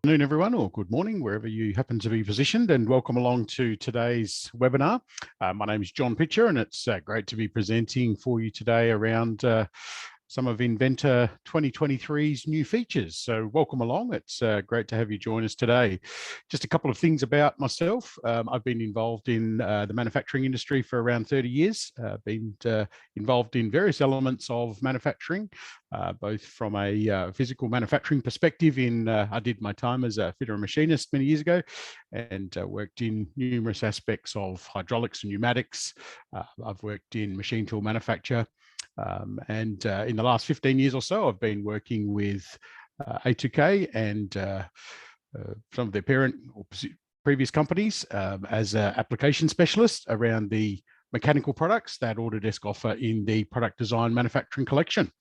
Good afternoon, everyone, or good morning, wherever you happen to be positioned, and welcome along to today's webinar. My name is John Pitcher, and it's great to be presenting for you today around some of Inventor 2023's new features. So welcome along. It's great to have you join us today. Just a couple of things about myself. I've been involved in the manufacturing industry for around 30 years, been involved in various elements of manufacturing, both from a physical manufacturing perspective I did my time as a fitter and machinist many years ago, and worked in numerous aspects of hydraulics and pneumatics. I've worked in machine tool manufacture, and in the last 15 years or so, I've been working with A2K and some of their parent or previous companies as an application specialist around the mechanical products that Autodesk offer in the product design manufacturing collection.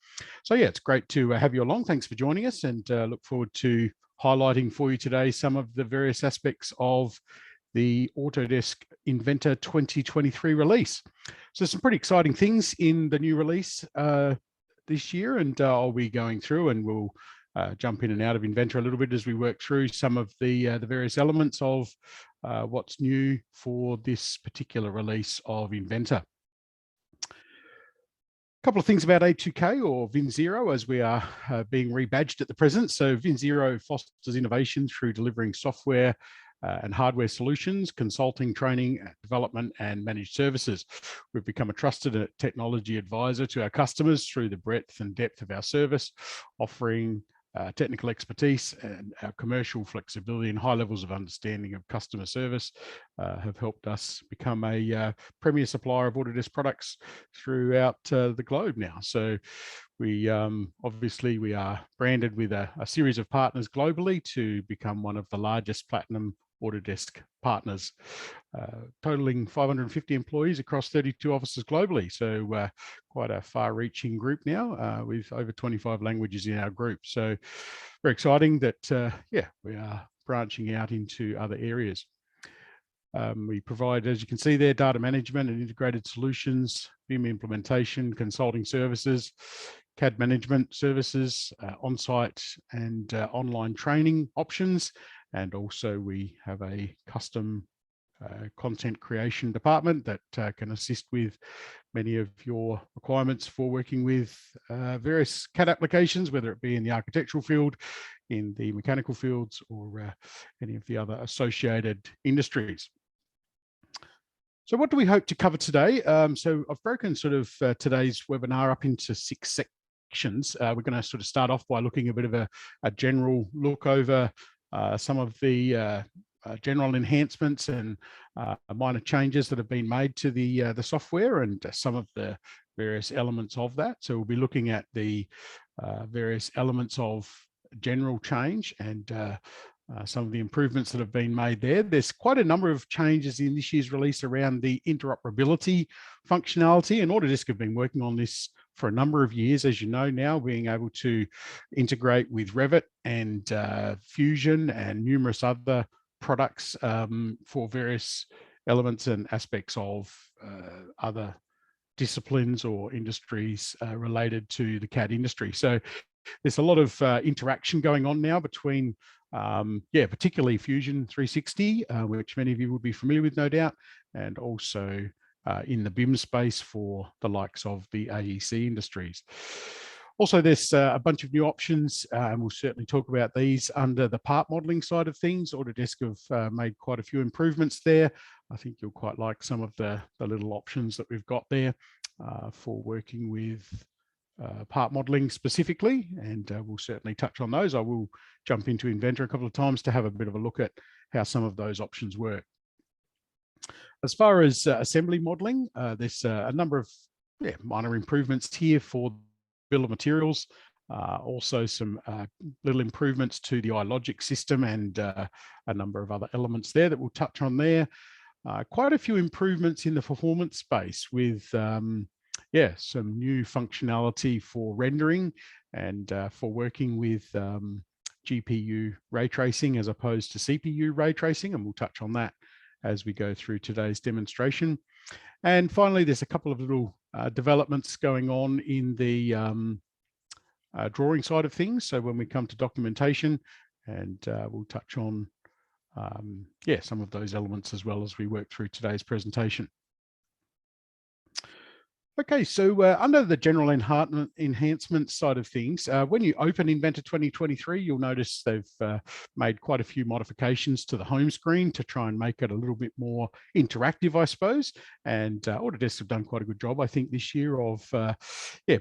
So yeah, it's great to have you along. Thanks for joining us, and look forward to highlighting for you today some of the various aspects of the Autodesk Inventor 2023 release. So some pretty exciting things in the new release this year, and I'll be going through, and we'll jump in and out of Inventor a little bit as we work through some of the various elements of what's new for this particular release of Inventor. A couple of things about A2K, or VinZero, as we are being rebadged at the present. So VinZero fosters innovation through delivering software and hardware solutions, consulting, training, development, and managed services. We've become a trusted technology advisor to our customers through the breadth and depth of our service, offering technical expertise, and our commercial flexibility and high levels of understanding of customer service have helped us become a premier supplier of Autodesk products throughout the globe now. So we obviously we are branded with a series of partners globally to become one of the largest platinum Autodesk partners, totaling 550 employees across 32 offices globally. So quite a far-reaching group now, with over 25 languages in our group. So very exciting that, yeah, we are branching out into other areas. We provide, as you can see there, data management and integrated solutions, BIM implementation, consulting services, CAD management services, on-site and online training options. And also we have a custom content creation department that can assist with many of your requirements for working with various CAD applications, whether it be in the architectural field, in the mechanical fields, or any of the other associated industries. So what do we hope to cover today? So I've broken sort of today's webinar up into 6 sections. We're going to sort of start off by looking a bit of a general look over some of the general enhancements and minor changes that have been made to the software, and some of the various elements of that. So we'll be looking at the various elements of general change and some of the improvements that have been made there. There's quite a number of changes in this year's release around the interoperability functionality, and Autodesk have been working on this for a number of years, as you know now, being able to integrate with Revit and Fusion and numerous other products for various elements and aspects of other disciplines or industries related to the CAD industry. So there's a lot of interaction going on now between, yeah, particularly Fusion 360, which many of you would be familiar with, no doubt, and also in the BIM space for the likes of the AEC industries. Also, there's a bunch of new options, and we'll certainly talk about these under the part modeling side of things. Autodesk have made quite a few improvements there. I think you'll quite like some of the little options that we've got there for working with part modeling specifically, and we'll certainly touch on those. I will jump into Inventor a couple of times to have a bit of a look at how some of those options work. As far as assembly modeling, there's a number of minor improvements here for bill of materials. Also some little improvements to the iLogic system, and a number of other elements there that we'll touch on there. Quite a few improvements in the performance space with yeah, some new functionality for rendering and for working with GPU ray tracing as opposed to CPU ray tracing, and we'll touch on that as we go through today's demonstration. And finally, there's a couple of little developments going on in the drawing side of things. So when we come to documentation, and we'll touch on some of those elements as well as we work through today's presentation. Okay, so under the general enhancement side of things, when you open Inventor 2023, you'll notice they've made quite a few modifications to the home screen to try and make it a little bit more interactive, I suppose. And Autodesk have done quite a good job, I think, this year of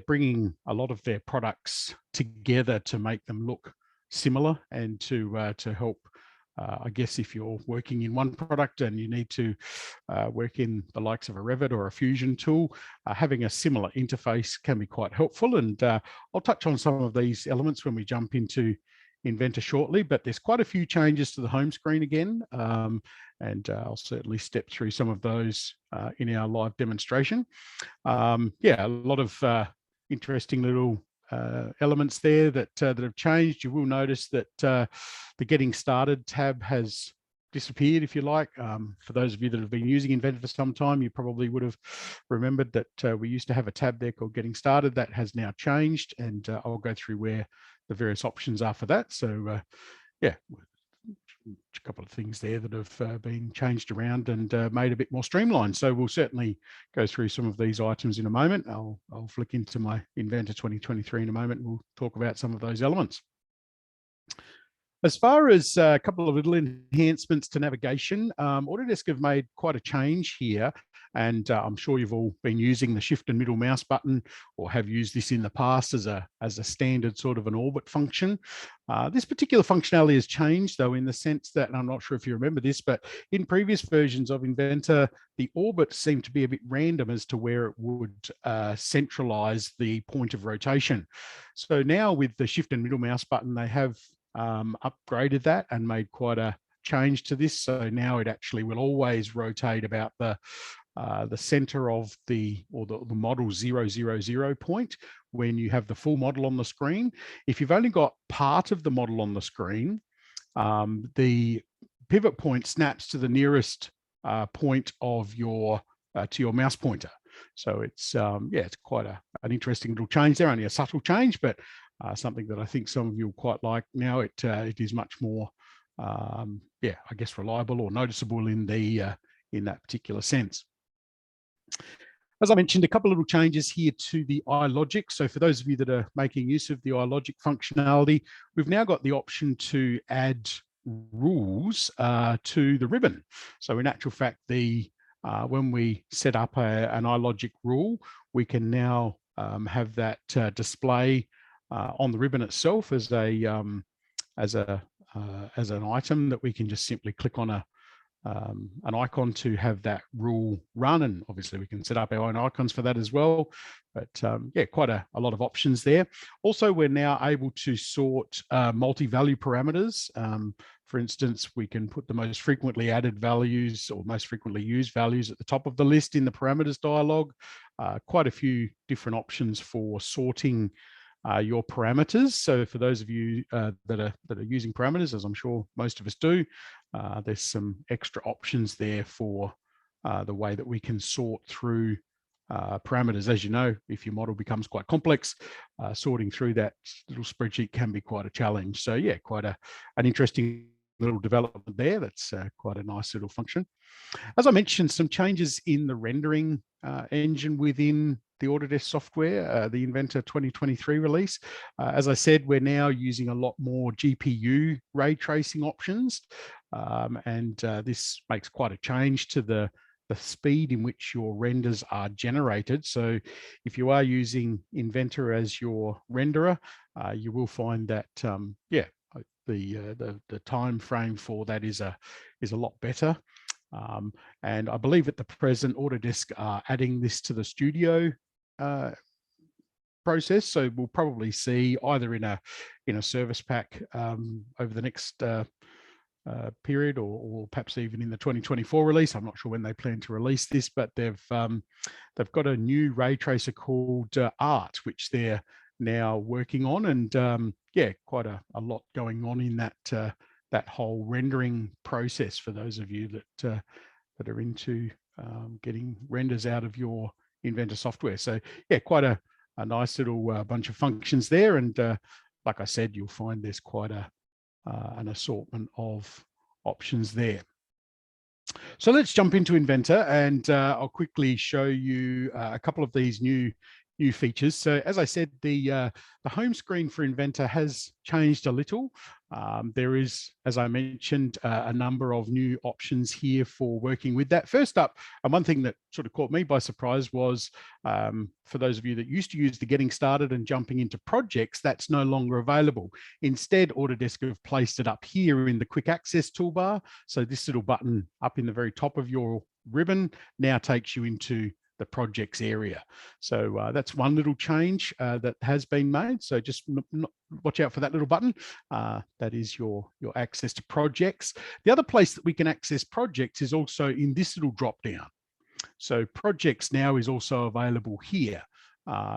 bringing a lot of their products together to make them look similar and to help. I guess if you're working in one product and you need to work in the likes of a Revit or a Fusion tool, having a similar interface can be quite helpful. And I'll touch on some of these elements when we jump into Inventor shortly, but there's quite a few changes to the home screen again. And I'll certainly step through some of those in our live demonstration. A lot of interesting little elements there that have changed. You will notice that the Getting Started tab has disappeared, if you like. For those of you that have been using Inventor for some time, you probably would have remembered that we used to have a tab there called Getting Started. That has now changed, and I'll go through where the various options are for that. So a couple of things there that have been changed around and made a bit more streamlined. So we'll certainly go through some of these items in a moment. I'll flick into my Inventor 2023 in a moment, and we'll talk about some of those elements. As far as a couple of little enhancements to navigation, Autodesk have made quite a change here. And I'm sure you've all been using the shift and middle mouse button, or have used this in the past as a standard sort of an orbit function. This particular functionality has changed, though, in the sense that, and I'm not sure if you remember this, but in previous versions of Inventor, the orbit seemed to be a bit random as to where it would centralize the point of rotation. So now with the shift and middle mouse button, they have upgraded that and made quite a change to this. So now it actually will always rotate about the center of the model 000 point when you have the full model on the screen. If you've only got part of the model on the screen, the pivot point snaps to the nearest point of your to your mouse pointer. So it's it's quite an interesting little change there. Only a subtle change, but something that I think some of you will quite like. Now it is much more I guess reliable or noticeable in that particular sense. As I mentioned, a couple of little changes here to the iLogic. So for those of you that are making use of the iLogic functionality, we've now got the option to add rules to the ribbon. So in actual fact, when we set up an iLogic rule, we can now have that display on the ribbon itself as an item that we can just simply click on an icon to have that rule run. And obviously we can set up our own icons for that as well. But quite a lot of options there. Also, we're now able to sort multi-value parameters. For instance, we can put the most frequently added values or most frequently used values at the top of the list in the parameters dialog. Quite a few different options for sorting your parameters. So for those of you that are using parameters, as I'm sure most of us do, there's some extra options there for the way that we can sort through parameters. As you know, if your model becomes quite complex, sorting through that little spreadsheet can be quite a challenge. So yeah, quite an interesting little development there. That's quite a nice little function. As I mentioned, some changes in the rendering engine within the Autodesk software, the Inventor 2023 release. As I said, we're now using a lot more GPU ray tracing options, and this makes quite a change to the speed in which your renders are generated. So if you are using Inventor as your renderer, you will find that the time frame for that is a lot better. And I believe at the present, Autodesk are adding this to the studio process. So we'll probably see either in a service pack over the next period, or perhaps even in the 2024 release. I'm not sure when they plan to release this, but they've got a new ray tracer called Art, which they're now working on, and quite a lot going on in that whole rendering process for those of you that are into getting renders out of your Inventor software. So yeah, quite a nice little bunch of functions there, and like I said, you'll find there's quite a an assortment of options there. So let's jump into Inventor, and I'll quickly show you a couple of these new features. So as I said, the home screen for Inventor has changed a little. There is, as I mentioned, a number of new options here for working with that. First up, and one thing that sort of caught me by surprise was, for those of you that used to use the getting started and jumping into projects, that's no longer available. Instead, Autodesk have placed it up here in the quick access toolbar. So this little button up in the very top of your ribbon now takes you into the projects area. So that's one little change that has been made. So just watch out for that little button. That is your access to projects. The other place that we can access projects is also in this little drop down. So projects now is also available here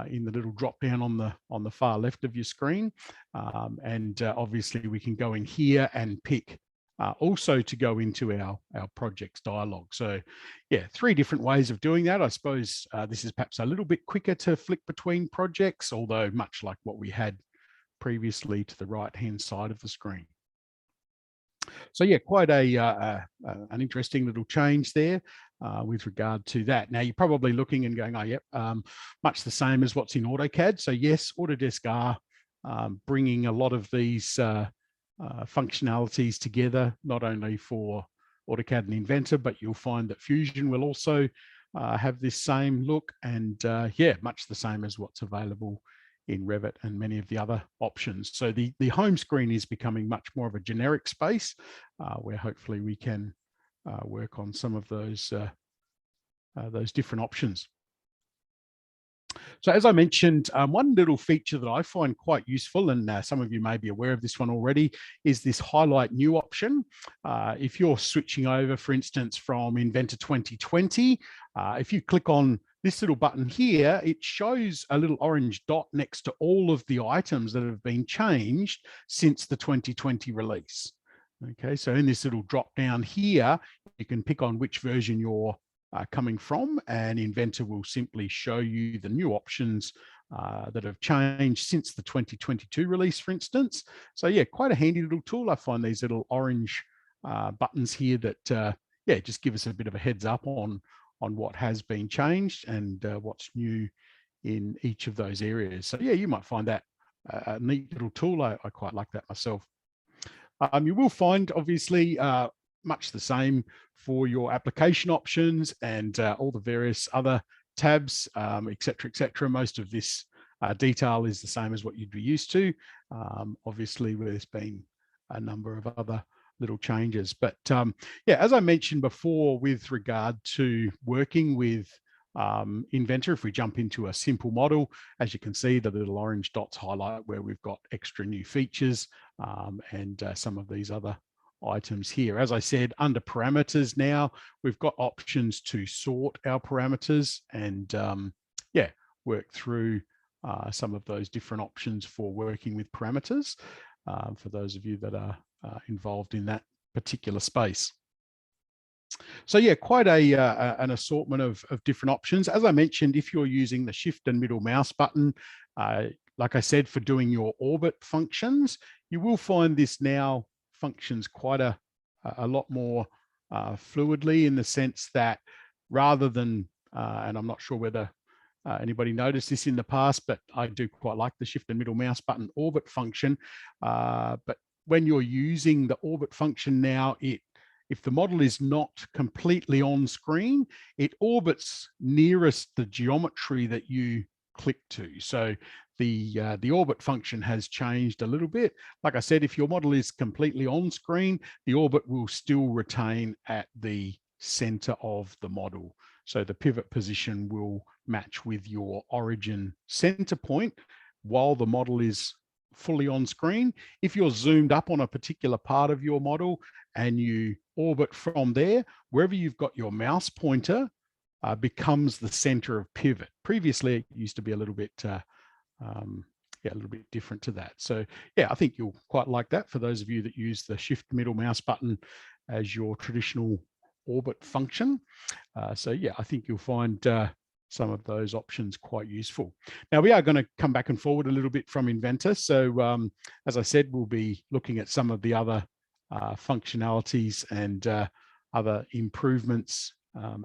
in the little drop down on the far left of your screen. And obviously we can go in here and pick also to go into our projects dialog. So yeah, 3 different ways of doing that. I suppose this is perhaps a little bit quicker to flick between projects, although much like what we had previously to the right-hand side of the screen. So yeah, quite an interesting little change there with regard to that. Now you're probably looking and going, oh, yep, much the same as what's in AutoCAD. So yes, Autodesk are bringing a lot of these functionalities together, not only for AutoCAD and Inventor, but you'll find that Fusion will also have this same look, and yeah, much the same as what's available in Revit and many of the other options. So the home screen is becoming much more of a generic space where hopefully we can work on some of those different options. So as I mentioned, one little feature that I find quite useful, and some of you may be aware of this one already, is this highlight new option. If you're switching over, for instance, from Inventor 2020, if you click on this little button here, it shows a little orange dot next to all of the items that have been changed since the 2020 release. Okay, so in this little drop down here, you can pick on which version you're coming from, and Inventor will simply show you the new options that have changed since the 2022 release, for instance. So yeah, quite a handy little tool. I find these little orange buttons here that yeah, just give us a bit of a heads up on what has been changed and what's new in each of those areas. So yeah, you might find that a neat little tool. I quite like that myself. You will find, obviously, much the same for your application options and all the various other tabs, et cetera, Most of this detail is the same as what you'd be used to. Obviously, there's been a number of other little changes. But yeah, as I mentioned before, with regard to working with Inventor, if we jump into a simple model, as you can see, the little orange dots highlight where we've got extra new features and some of these other items here. As I said, under parameters now, we've got options to sort our parameters and yeah, work through some of those different options for working with parameters for those of you that are involved in that particular space. So yeah, quite an assortment of different options. As I mentioned, if you're using the shift and middle mouse button, like I said, for doing your orbit functions, you will find this now functions quite a lot more fluidly, in the sense that rather than, and I'm not sure whether anybody noticed this in the past, but I do quite like the shift and middle mouse button orbit function. But when you're using the orbit function now, if the model is not completely on screen, it orbits nearest the geometry that you click to. So the orbit function has changed a little bit. Like I said, if your model is completely on screen, the orbit will still retain at the center of the model. So the pivot position will match with your origin center point while the model is fully on screen. If you're zoomed up on a particular part of your model and you orbit from there, wherever you've got your mouse pointer becomes the center of pivot. Previously, it used to be a little bit yeah, a little bit different to that. So yeah, I think you'll quite like that for those of you that use the shift middle mouse button as your traditional orbit function. So yeah, I think you'll find some of those options quite useful. Now, we are going to come back and forward a little bit from Inventor. So as I said, we'll be looking at some of the other functionalities and other improvements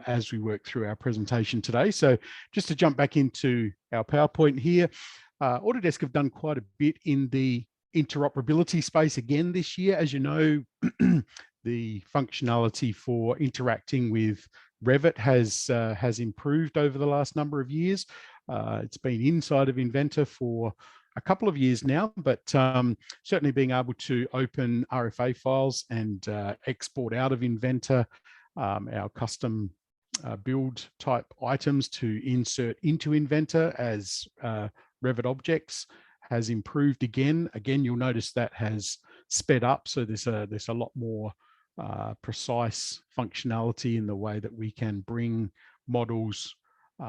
as we work through our presentation today. So just to jump back into our PowerPoint here, Autodesk have done quite a bit in the interoperability space again this year. As you know, the functionality for interacting with Revit has improved over the last number of years. It's been inside of Inventor for a couple of years now, but certainly being able to open RFA files and export out of Inventor our custom build type items to insert into Inventor as Revit objects has improved again. Again, you'll notice that has sped up. So there's a lot more precise functionality in the way that we can bring models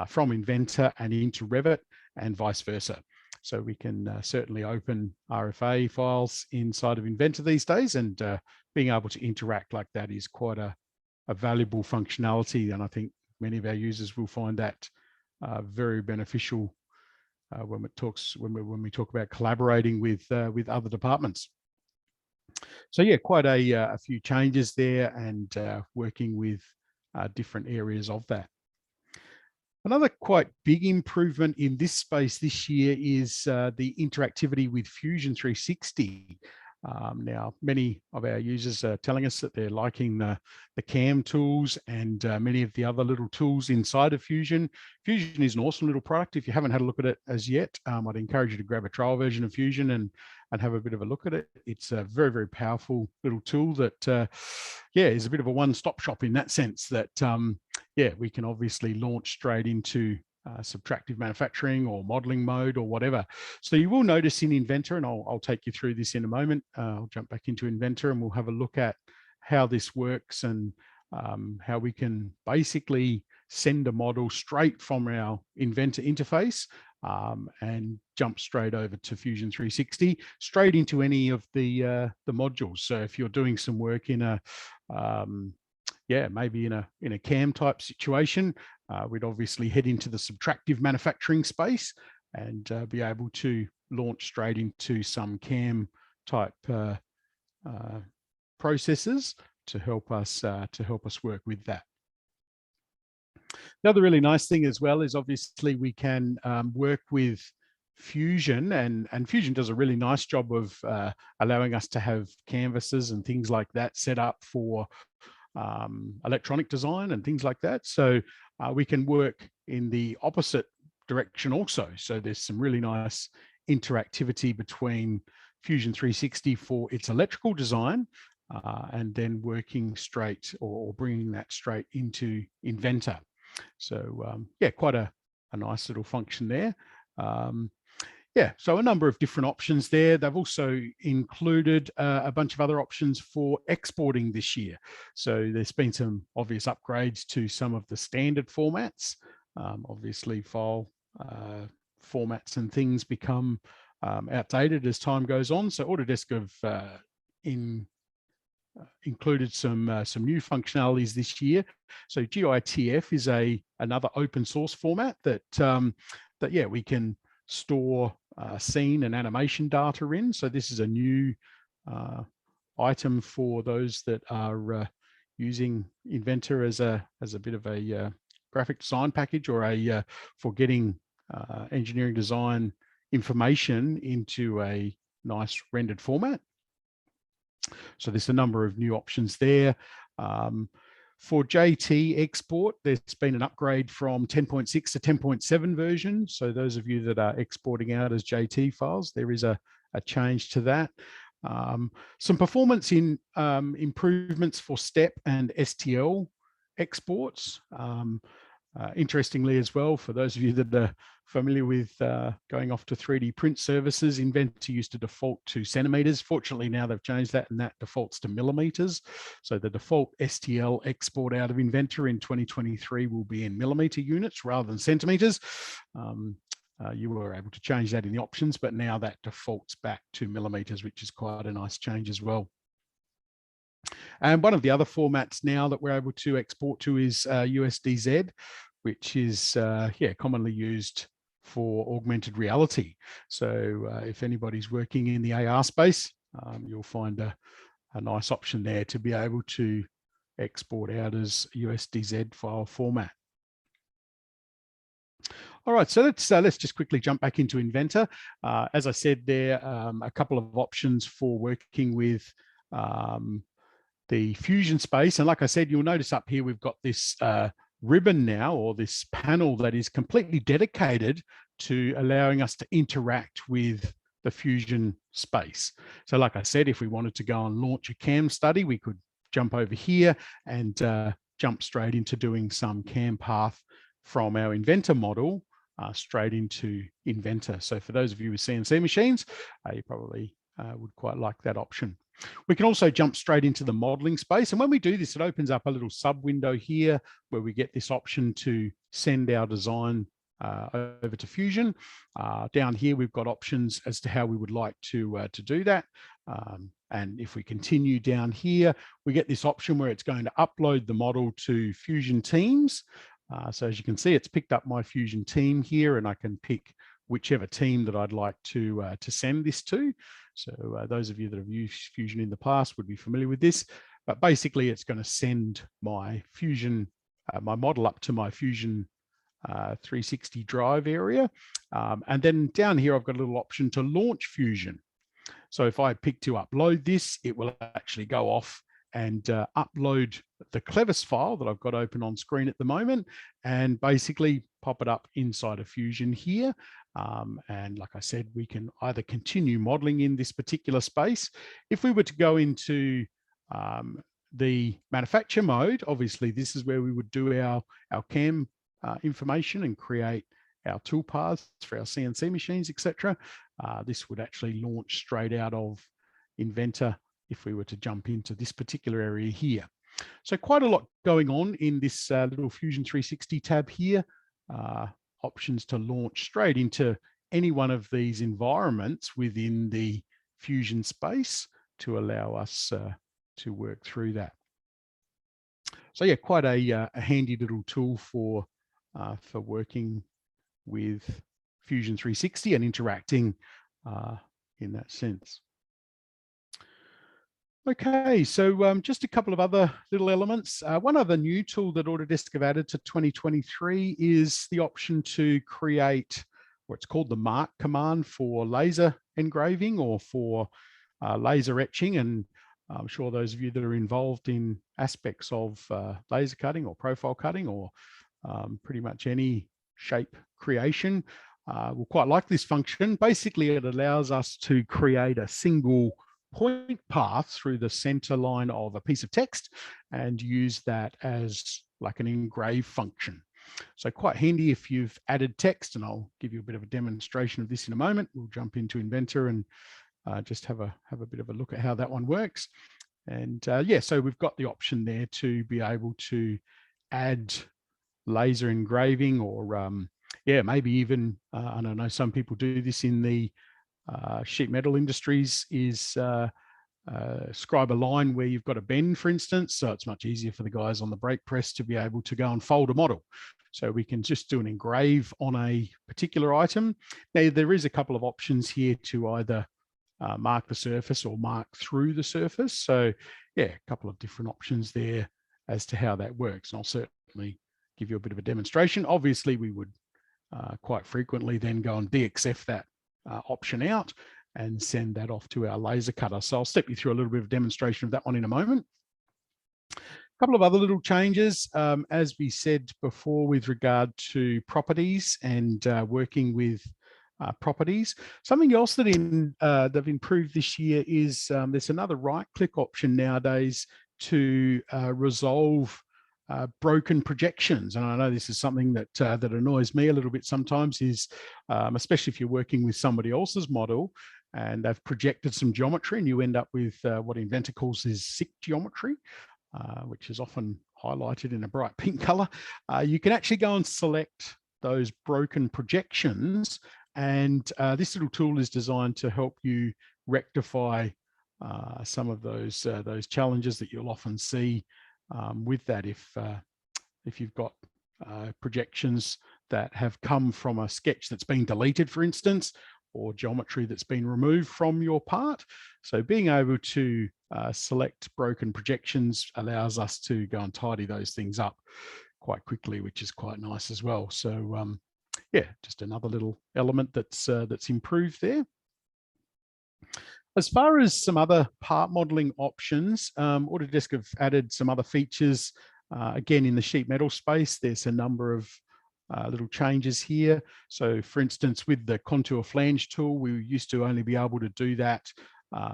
from Inventor and into Revit and vice versa. So we can certainly open RFA files inside of Inventor these days, and being able to interact like that is quite a valuable functionality. And I think many of our users will find that very beneficial when we talk about collaborating with other departments. So yeah, quite a few changes there, and working with different areas of that. Another quite big improvement in this space this year is the interactivity with Fusion 360. Now, many of our users are telling us that they're liking the CAM tools and many of the other little tools inside of Fusion. Fusion is an awesome little product. If you haven't had a look at it as yet, I'd encourage you to grab a trial version of Fusion and have a bit of a look at it. It's a very, very powerful little tool that, yeah, is a bit of a one-stop shop in that sense that, yeah, we can obviously launch straight into subtractive manufacturing or modeling mode or whatever. So you will notice in Inventor, and I'll take you through this in a moment, I'll jump back into Inventor and we'll have a look at how this works and how we can basically send a model straight from our Inventor interface and jump straight over to Fusion 360, straight into any of the modules. So if you're doing some work in a yeah, maybe in a CAM type situation, we'd obviously head into the subtractive manufacturing space and be able to launch straight into some CAM type processes to help us work with that. The other really nice thing as well is obviously we can work with Fusion, and Fusion does a really nice job of allowing us to have canvases and things like that set up for electronic design and things like that. So we can work in the opposite direction also. So there's some really nice interactivity between Fusion 360 for its electrical design and then working straight or bringing that straight into Inventor. So yeah, quite a nice little function there. Yeah, so a number of different options there. They've also included a bunch of other options for exporting this year. So there's been some obvious upgrades to some of the standard formats. Obviously, file formats and things become outdated as time goes on. So Autodesk have included some new functionalities this year. So GITF is another open source format that yeah, we can store scene and animation data in. So this is a new item for those that are using Inventor as a bit of a graphic design package or for getting engineering design information into a nice rendered format. So there's a number of new options there. For JT export, there's been an upgrade from 10.6 to 10.7 version. So those of you that are exporting out as JT files, there is a change to that. Some performance improvements for STEP and STL exports. Interestingly as well, for those of you that are familiar with going off to 3D print services, Inventor used to default to centimeters. Fortunately, now they've changed that and that defaults to millimeters. So the default STL export out of Inventor in 2023 will be in millimeter units rather than centimeters. You were able to change that in the options, but now that defaults back to millimeters, which is quite a nice change as well. And one of the other formats now that we're able to export to is USDZ. which is commonly used for augmented reality. So if anybody's working in the AR space, you'll find a nice option there to be able to export out as USDZ file format. All right, so let's just quickly jump back into Inventor. As I said, there a couple of options for working with the Fusion space. And like I said, you'll notice up here, we've got this ribbon now, or this panel that is completely dedicated to allowing us to interact with the Fusion space. So like I said, if we wanted to go and launch a CAM study, we could jump over here and jump straight into doing some CAM path from our Inventor model straight into Inventor. So for those of you with CNC machines, you probably would quite like that option. We can also jump straight into the modeling space. And when we do this, it opens up a little sub window here where we get this option to send our design over to Fusion. Down here, we've got options as to how we would like to do that. And if we continue down here, we get this option where it's going to upload the model to Fusion Teams. So as you can see, it's picked up my Fusion team here, and I can pick whichever team that I'd like to send this to. So those of you that have used Fusion in the past would be familiar with this. But basically, it's going to send my Fusion, my model up to my Fusion 360 drive area. And then down here, I've got a little option to launch Fusion. So if I pick to upload this, it will actually go off and upload the Clevis file that I've got open on screen at the moment, and basically pop it up inside of Fusion here. And like I said, we can either continue modeling in this particular space. If we were to go into the manufacture mode, obviously this is where we would do our CAM information and create our toolpaths for our CNC machines, etc. This would actually launch straight out of Inventor if we were to jump into this particular area here. So quite a lot going on in this little Fusion 360 tab here. Options to launch straight into any one of these environments within the Fusion space to allow us to work through that. So yeah, quite a handy little tool for working with Fusion 360 and interacting in that sense. Okay, so just a couple of other little elements. One other new tool that Autodesk have added to 2023 is the option to create what's called the mark command for laser engraving or for laser etching. And I'm sure those of you that are involved in aspects of laser cutting or profile cutting or pretty much any shape creation will quite like this function. Basically, it allows us to create a single point path through the center line of a piece of text and use that as like an engrave function. So quite handy if you've added text, and I'll give you a bit of a demonstration of this in a moment. We'll jump into Inventor and just have a bit of a look at how that one works. And yeah, so we've got the option there to be able to add laser engraving or yeah, maybe even, I don't know, some people do this in the sheet metal industries, is scribe a line where you've got a bend, for instance. So it's much easier for the guys on the brake press to be able to go and fold a model. So we can just do an engrave on a particular item. Now, there is a couple of options here to either mark the surface or mark through the surface. So yeah, a couple of different options there as to how that works. And I'll certainly give you a bit of a demonstration. Obviously, we would quite frequently then go and DXF that option out and send that off to our laser cutter. So I'll step you through a little bit of demonstration of that one in a moment. A couple of other little changes, as we said before, with regard to properties and working with properties. Something else that they've improved this year is there's another right-click option nowadays to resolve broken projections. And I know this is something that that annoys me a little bit sometimes, is especially if you're working with somebody else's model and they've projected some geometry and you end up with what Inventor calls is sick geometry, which is often highlighted in a bright pink color. You can actually go and select those broken projections, and this little tool is designed to help you rectify some of those challenges that you'll often see with that if you've got projections that have come from a sketch that's been deleted, for instance, or geometry that's been removed from your part. So being able to select broken projections allows us to go and tidy those things up quite quickly, which is quite nice as well. So yeah, just another little element that's improved there. As far as some other part modeling options, Autodesk have added some other features. Again, in the sheet metal space, there's a number of little changes here. So for instance, with the contour flange tool, we used to only be able to do that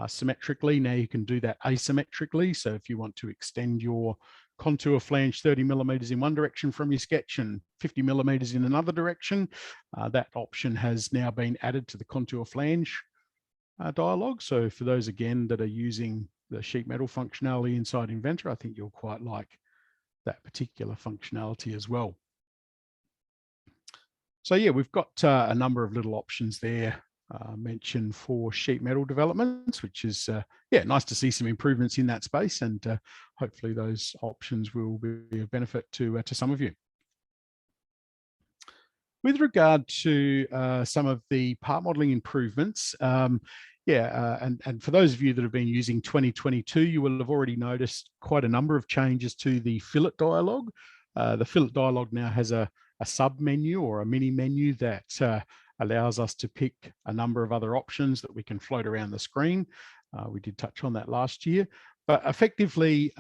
symmetrically. Now you can do that asymmetrically. So if you want to extend your contour flange 30 millimeters in one direction from your sketch and 50 millimeters in another direction, that option has now been added to the contour flange dialog. So for those, again, that are using the sheet metal functionality inside Inventor, I think you'll quite like that particular functionality as well. So yeah, we've got a number of little options there mentioned for sheet metal developments, which is yeah, nice to see some improvements in that space, and hopefully those options will be of benefit to some of you. With regard to some of the part modeling improvements, yeah, and for those of you that have been using 2022, you will have already noticed quite a number of changes to the fillet dialog. The fillet dialog now has a sub menu or a mini menu that allows us to pick a number of other options that we can float around the screen. We did touch on that last year, but effectively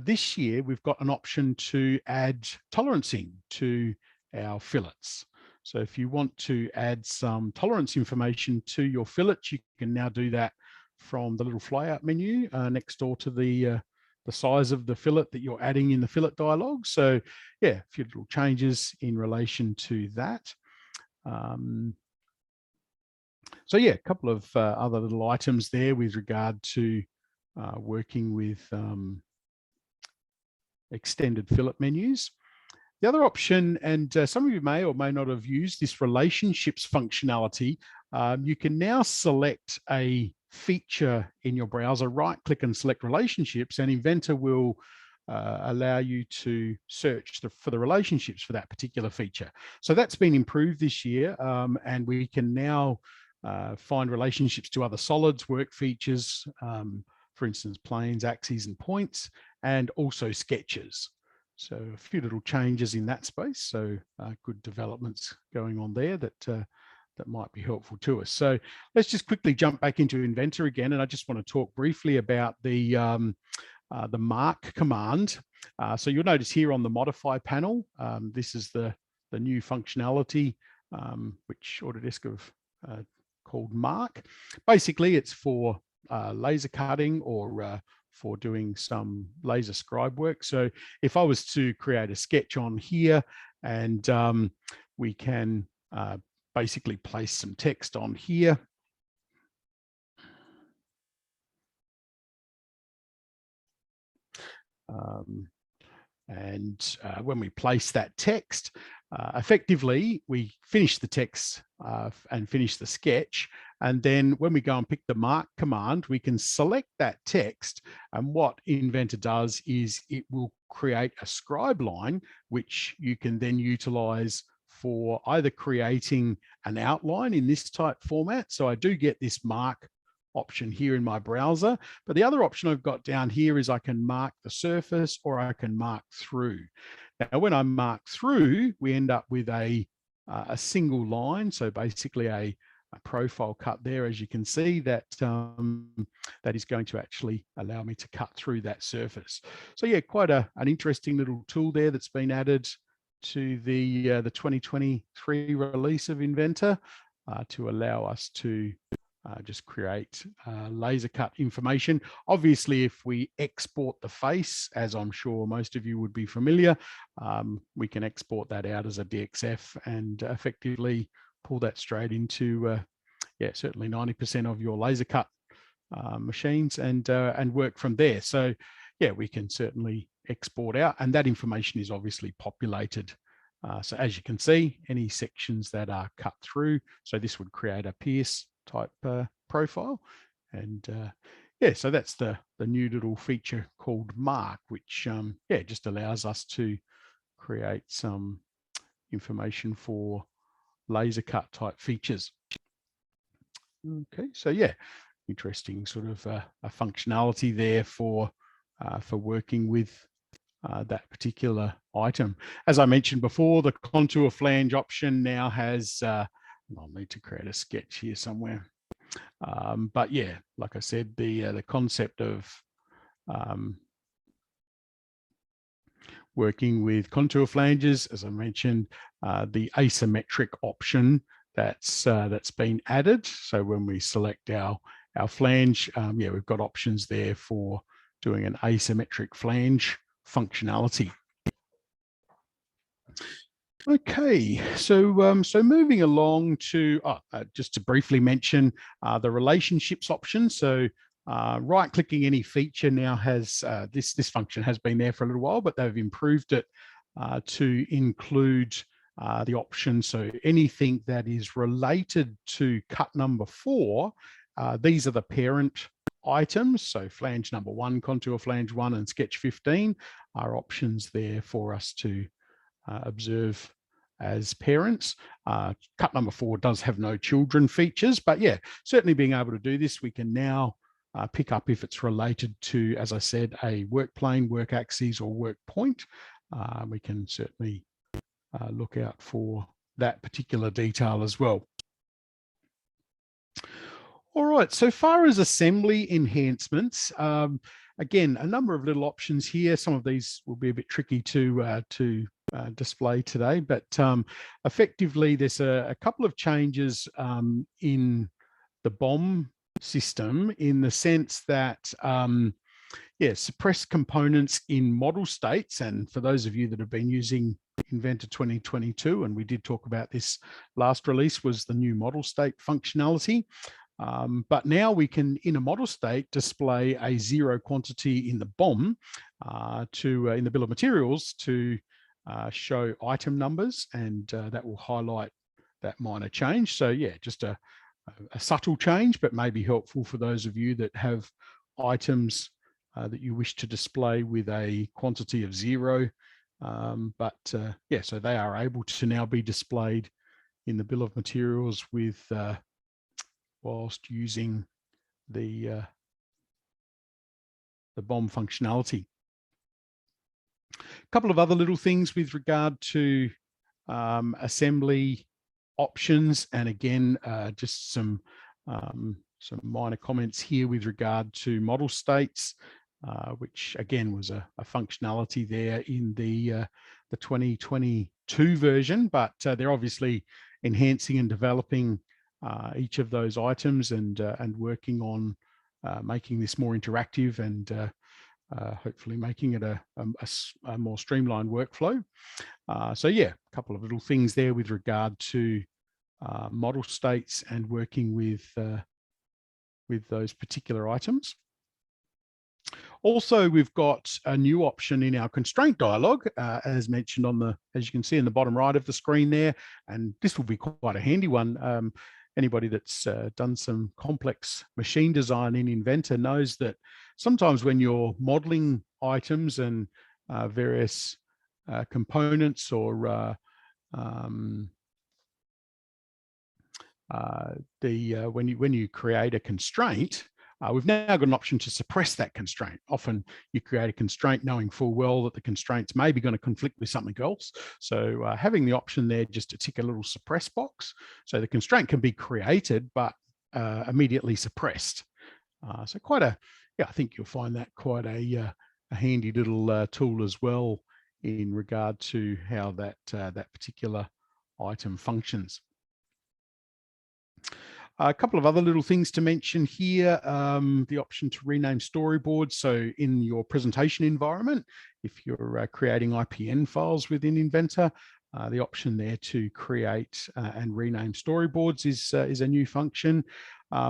this year we've got an option to add tolerancing to our fillets. So if you want to add some tolerance information to your fillets, you can now do that from the little flyout menu next door to the size of the fillet that you're adding in the fillet dialog. So yeah, a few little changes in relation to that. So yeah, a couple of other little items there with regard to working with extended fillet menus. The other option, and some of you may or may not have used this relationships functionality, you can now select a feature in your browser, right-click and select relationships, and Inventor will allow you to search for the relationships for that particular feature. So that's been improved this year, and we can now find relationships to other solids, work features, for instance, planes, axes, and points, and also sketches. So a few little changes in that space. So good developments going on there that might be helpful to us. So let's just quickly jump back into Inventor again, and I just want to talk briefly about the mark command. So you'll notice here on the modify panel, this is the new functionality which Autodesk have called mark. Basically, it's for laser cutting or for doing some laser scribe work. So if I was to create a sketch on here, and we can basically place some text on here. When we place that text, effectively, we finish the text and finish the sketch. And then when we go and pick the mark command, we can select that text. And what Inventor does is it will create a scribe line, which you can then utilize for either creating an outline in this type format. So I do get this mark option here in my browser, but the other option I've got down here is I can mark the surface or I can mark through. Now, when I mark through, we end up with a single line. So basically a profile cut there, as you can see, that that is going to actually allow me to cut through that surface. So yeah, quite an interesting little tool there that's been added to the 2023 release of Inventor to allow us to just create laser cut information. Obviously, if we export the face, as I'm sure most of you would be familiar, we can export that out as a DXF and effectively pull that straight into, yeah, certainly 90% of your laser cut machines and work from there. So yeah, we can certainly export out, and that information is obviously populated. So as you can see, any sections that are cut through, so this would create a pierce type profile. And yeah, so that's the new little feature called mark, which yeah, just allows us to create some information for laser cut type features. Okay, so yeah, interesting sort of a functionality there for working with that particular item. As I mentioned before, the contour flange option now has, I'll need to create a sketch here somewhere. But yeah, like I said, the concept of working with contour flanges, as I mentioned, the asymmetric option that's been added. So when we select our flange, yeah, we've got options there for doing an asymmetric flange functionality. Okay, so so moving along to just to briefly mention the relationships option. So right-clicking any feature now has this function has been there for a little while, but they've improved it to include the option. So anything that is related to cut number 4, these are the parent items. So flange number 1, contour flange 1, and sketch 15 are options there for us to observe as parents. Cut number 4 does have no children features, but yeah, certainly being able to do this, we can now pick up if it's related to, as I said, a work plane, work axis, or work point. We can certainly look out for that particular detail as well. All right, so far as assembly enhancements, again, a number of little options here. Some of these will be a bit tricky to display today, but effectively there's a couple of changes in the BOM system, in the sense that yeah, suppress components in model states. And for those of you that have been using Inventor 2022, and we did talk about this last release, was the new model state functionality. But now we can, in a model state, display a 0 quantity in the BOM in the bill of materials to show item numbers, and that will highlight that minor change. So yeah, just a subtle change, but maybe helpful for those of you that have items that you wish to display with a quantity of 0. Yeah, so they are able to now be displayed in the bill of materials with whilst using the BOM functionality. A couple of other little things with regard to assembly options, and again, just some minor comments here with regard to model states, which again was a functionality there in the 2022 version, but they're obviously enhancing and developing each of those items and working on making this more interactive and hopefully making it a more streamlined workflow. So yeah, a couple of little things there with regard to model states and working with those particular items. Also, we've got a new option in our constraint dialog, as mentioned as you can see in the bottom right of the screen there, and this will be quite a handy one. Anybody that's done some complex machine design in Inventor knows that sometimes when you're modeling items and various components, or when you create a constraint, we've now got an option to suppress that constraint. Often you create a constraint knowing full well that the constraint's maybe going to conflict with something else. So having the option there just to tick a little suppress box, so the constraint can be created but immediately suppressed. So yeah, I think you'll find that quite a handy little tool as well in regard to how that particular item functions. A couple of other little things to mention here, the option to rename storyboards. So in your presentation environment, if you're creating IPN files within Inventor, the option there to create and rename storyboards is a new function.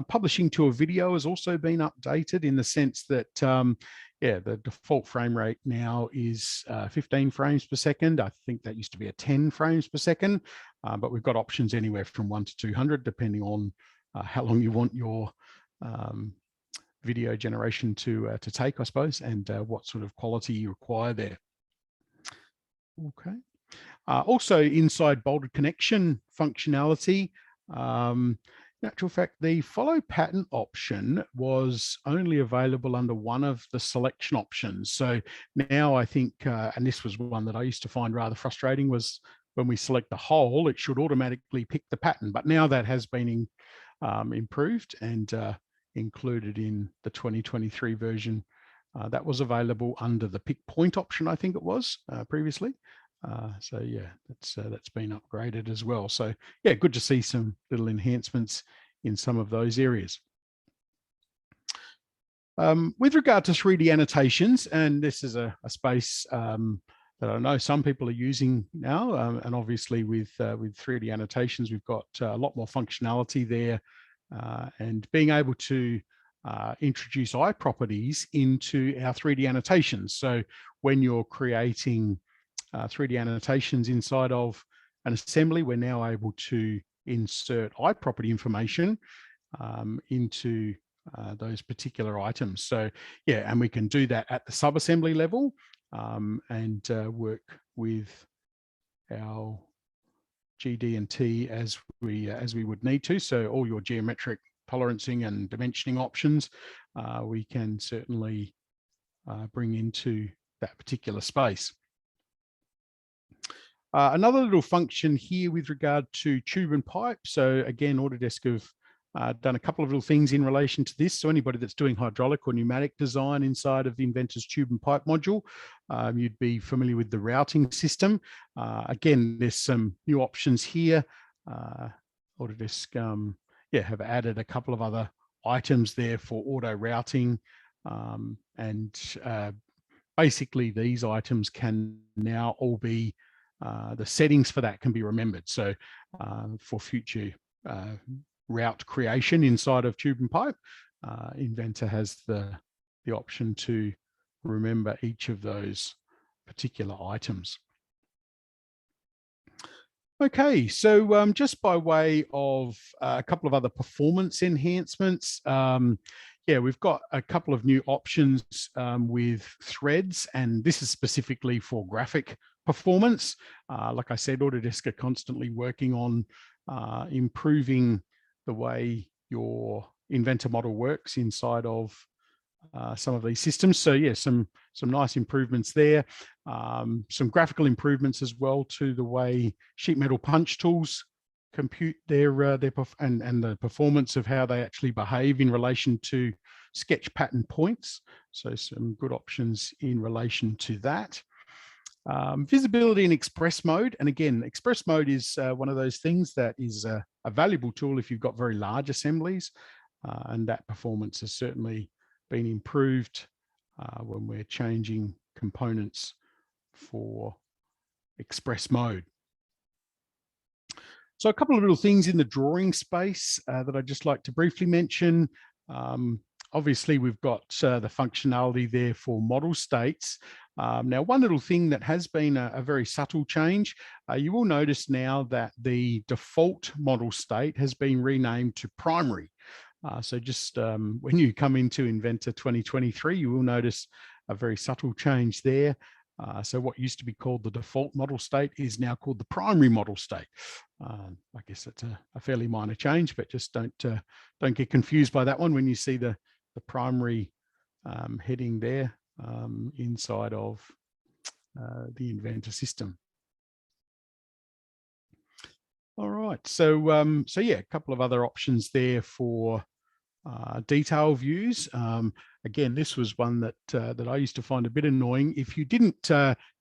Publishing to a video has also been updated in the sense that, yeah, the default frame rate now is 15 frames per second. I think that used to be 10 frames per second, but we've got options anywhere from 1 to 200, depending on how long you want your video generation to take, I suppose, and what sort of quality you require there. Okay. Also inside bolted connection functionality, in actual fact, the follow pattern option was only available under one of the selection options. So now I think, and this was one that I used to find rather frustrating, was when we select the whole, it should automatically pick the pattern. But now that has been improved and included in the 2023 version. That was available under the pick point option, I think it was previously. So yeah, that's been upgraded as well. So yeah, good to see some little enhancements in some of those areas. With regard to 3D annotations, and this is a space that I know some people are using now, and obviously with 3D annotations, we've got a lot more functionality there, and being able to introduce iProperties into our 3D annotations. So when you're creating 3D annotations inside of an assembly, we're now able to insert iProperty information into those particular items. So yeah, and we can do that at the sub-assembly level and work with our GD and T as we would need to. So all your geometric tolerancing and dimensioning options, we can certainly bring into that particular space. Another little function here with regard to tube and pipe. So again, Autodesk have done a couple of little things in relation to this. So anybody that's doing hydraulic or pneumatic design inside of the Inventors Tube and Pipe module, you'd be familiar with the routing system. Again, there's some new options here. Autodesk have added a couple of other items there for auto routing, and basically these items can now all be the settings for that can be remembered. So for future route creation inside of Tube and Pipe, Inventor has the option to remember each of those particular items. Okay, so just by way of a couple of other performance enhancements, yeah, we've got a couple of new options with threads, and this is specifically for graphic performance. Like I said, Autodesk are constantly working on improving the way your Inventor model works inside of some of these systems. So yeah, some nice improvements there. Some graphical improvements as well to the way sheet metal punch tools compute their and the performance of how they actually behave in relation to sketch pattern points. So some good options in relation to that. Visibility in express mode. And again, express mode is one of those things that is a valuable tool if you've got very large assemblies, and that performance has certainly been improved when we're changing components for express mode. So a couple of little things in the drawing space that I'd just like to briefly mention. Obviously, we've got the functionality there for model states. Now, one little thing that has been a very subtle change, you will notice now that the default model state has been renamed to primary. So just when you come into Inventor 2023, you will notice a very subtle change there. So what used to be called the default model state is now called the primary model state. I guess it's a fairly minor change, but just don't get confused by that one when you see the primary heading there inside of the Inventor system. All right, so yeah, a couple of other options there for detail views. Again, this was one that I used to find a bit annoying. If you didn't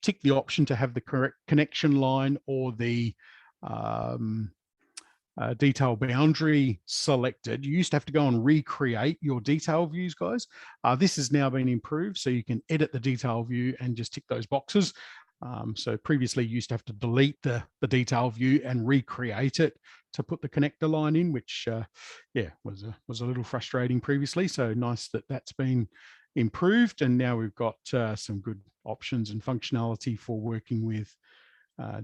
tick the option to have the correct connection line or the detail boundary selected, you used to have to go and recreate your detail views, guys. This has now been improved, so you can edit the detail view and just tick those boxes. So previously you used to have to delete the detail view and recreate it to put the connector line in, which yeah, was a little frustrating previously. So nice that that's been improved, and now we've got some good options and functionality for working with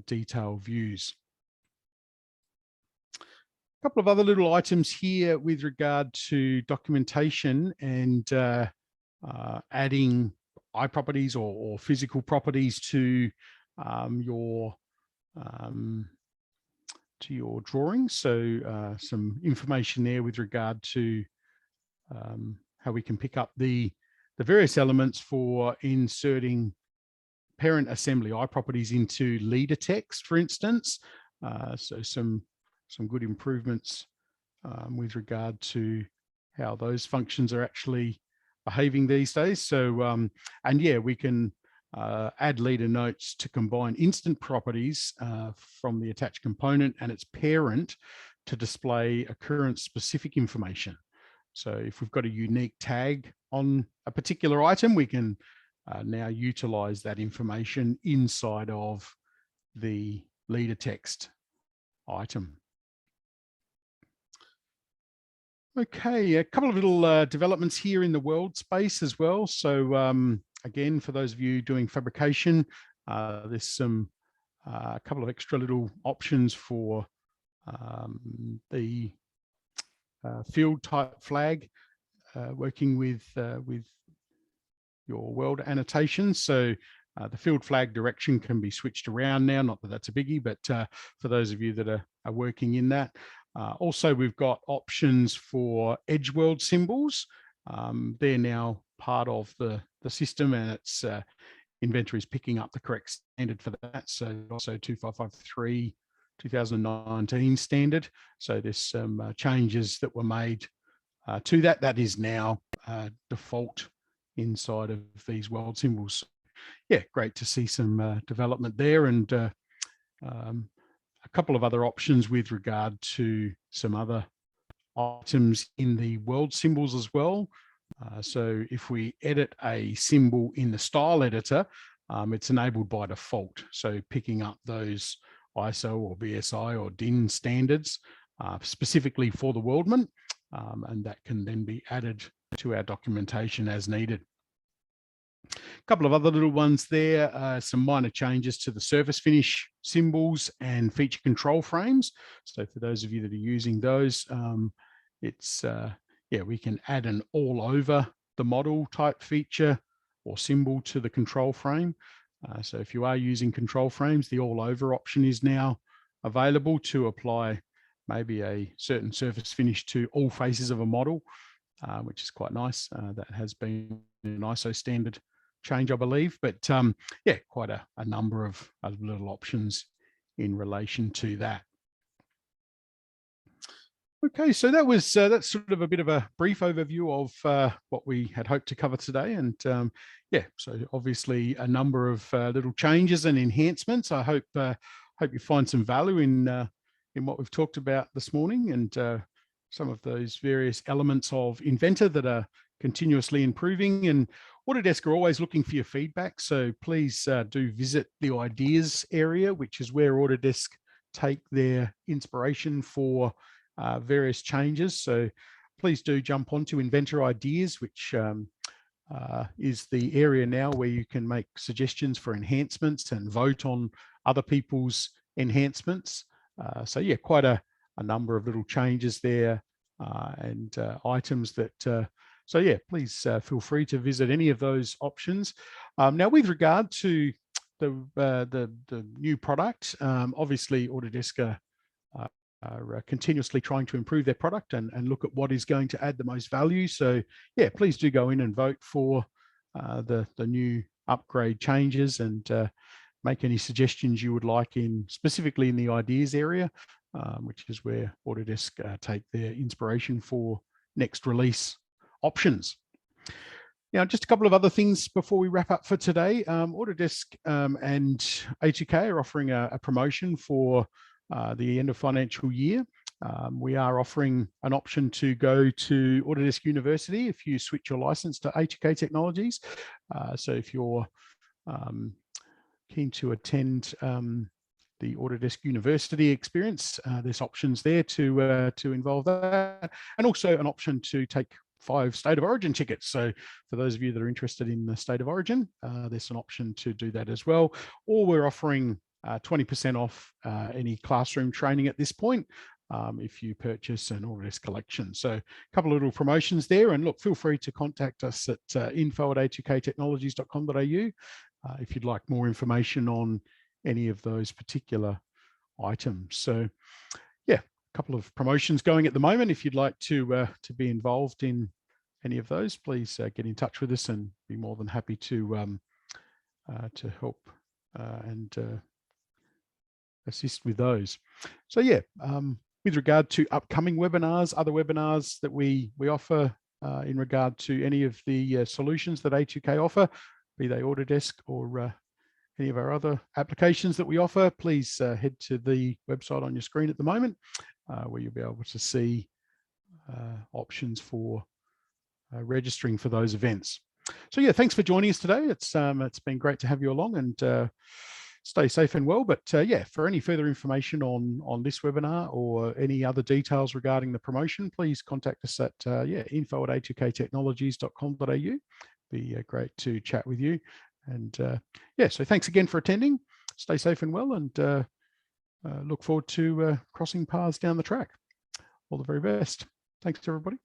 detail views. A couple of other little items here with regard to documentation and adding iProperties or physical properties to your to your drawings. So some information there with regard to how we can pick up the various elements for inserting parent assembly iProperties into leader text, for instance. So some good improvements with regard to how those functions are actually behaving these days. So, and yeah, we can add leader notes to combine instant properties from the attached component and its parent to display occurrence specific information. So if we've got a unique tag on a particular item, we can now utilize that information inside of the leader text item. Okay, a couple of little developments here in the world space as well. So again, for those of you doing fabrication, there's some a couple of extra little options for the field type flag, working with your world annotations. So the field flag direction can be switched around now, not that that's a biggie, but for those of you that are working in that. Also, we've got options for edge world symbols. They're now part of the system, and it's Inventor is picking up the correct standard for that. So also 2553 2019 standard. So there's some changes that were made to that. That is now default inside of these world symbols. Yeah, great to see some development there, and a couple of other options with regard to some other items in the world symbols as well. So if we edit a symbol in the style editor, it's enabled by default. So picking up those ISO or BSI or DIN standards specifically for the worldman, and that can then be added to our documentation as needed. A couple of other little ones there, some minor changes to the surface finish symbols and feature control frames. So for those of you that are using those, it's yeah, we can add an all over the model type feature or symbol to the control frame. So if you are using control frames, the all over option is now available to apply maybe a certain surface finish to all faces of a model, which is quite nice. That has been an ISO standard change, I believe, but yeah, quite a number of little options in relation to that. Okay, so that was that's sort of a bit of a brief overview of what we had hoped to cover today, and yeah, so obviously a number of little changes and enhancements. I hope you find some value in what we've talked about this morning, and some of those various elements of Inventor that are continuously improving. And Autodesk are always looking for your feedback, so please do visit the ideas area, which is where Autodesk take their inspiration for various changes. So please do jump onto Inventor Ideas, which is the area now where you can make suggestions for enhancements and vote on other people's enhancements. So yeah, quite a number of little changes there and items that, so yeah, please feel free to visit any of those options. Now with regard to the new product, obviously Autodesk are continuously trying to improve their product and look at what is going to add the most value. So yeah, please do go in and vote for the new upgrade changes, and make any suggestions you would like specifically in the ideas area, which is where Autodesk take their inspiration for next release options. Now, just a couple of other things before we wrap up for today. Autodesk and A2K are offering a promotion for the end of financial year. We are offering an option to go to Autodesk University if you switch your license to A2K Technologies. So if you're keen to attend the Autodesk University experience, there's options there to involve that, and also an option to take 5 State of Origin tickets. So for those of you that are interested in the State of Origin, there's an option to do that as well. Or we're offering 20% off any classroom training at this point if you purchase an Autodesk collection. So a couple of little promotions there, and look, feel free to contact us at info@a2ktechnologies.com.au if you'd like more information on any of those particular items. So yeah, a couple of promotions going at the moment. If you'd like to be involved in any of those, please get in touch with us and be more than happy to help and assist with those. So yeah, with regard to upcoming webinars, other webinars that we offer in regard to any of the solutions that A2K offer, be they Autodesk or any of our other applications that we offer, please head to the website on your screen at the moment, where you'll be able to see options for registering for those events. So yeah, thanks for joining us today. It's been great to have you along, and stay safe and well. But yeah, for any further information on this webinar or any other details regarding the promotion, please contact us at info@a2ktechnologies.com.au. Be great to chat with you. And yeah, so thanks again for attending. Stay safe and well, and look forward to crossing paths down the track. All the very best. Thanks, everybody.